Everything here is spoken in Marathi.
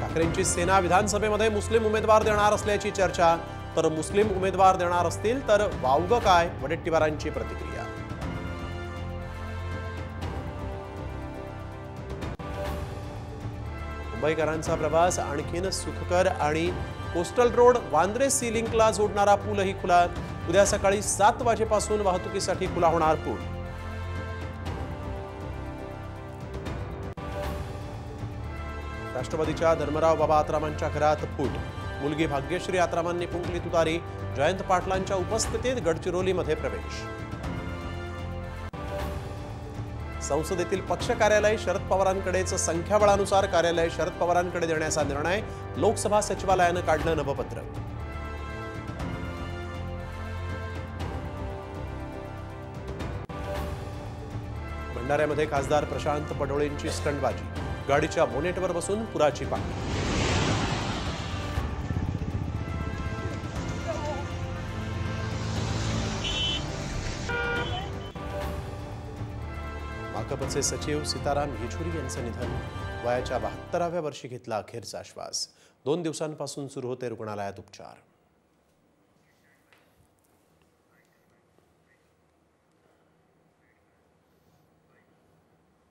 ठाकरेंची सेना विधानसभेमध्ये मुस्लिम उमेदवार देणार असल्याची चर्चा। तर मुस्लिम उमेदवार देणार असतील तर वावगं काय, वडेट्टीवारांची प्रतिक्रिया। मुंबईकरांचा प्रवास आणखीन सुखकर आणि कोस्टल रोड वांद्रे सी लिंकला जोडणारा पूलही खुला। उद्या सकाळी 7 वाजेपासून वाहतुकीसाठी खुला होणार पूल। राष्ट्रवादीच्या धर्मराव बाबा आत्रामांच्या घरात फूट। मुलगी भाग्यश्री आत्रामांनी फुंकली तुतारी। जयंत पाटलांच्या उपस्थितीत गडचिरोलीमध्ये प्रवेश। संसदेतील पक्ष कार्यालय शरद पवारांकडेच, संख्याबळानुसार कार्यालय शरद पवारांकडे देण्याचा निर्णय। लोकसभा सचिवालयानं काढलं नवपत्रक। भंडाऱ्यामध्ये खासदार प्रशांत पडोळेंची स्टंटबाजी। गाडीच्या बोनेटवर बसून पुराची पाहणी। भाकपचे सचिव सीताराम येचुरी यांचं निधन। वयाच्या 72व्या वर्षी घेतला अखेरचा श्वास। 2 दिवसांपासून सुरू होते रुग्णालयात उपचार।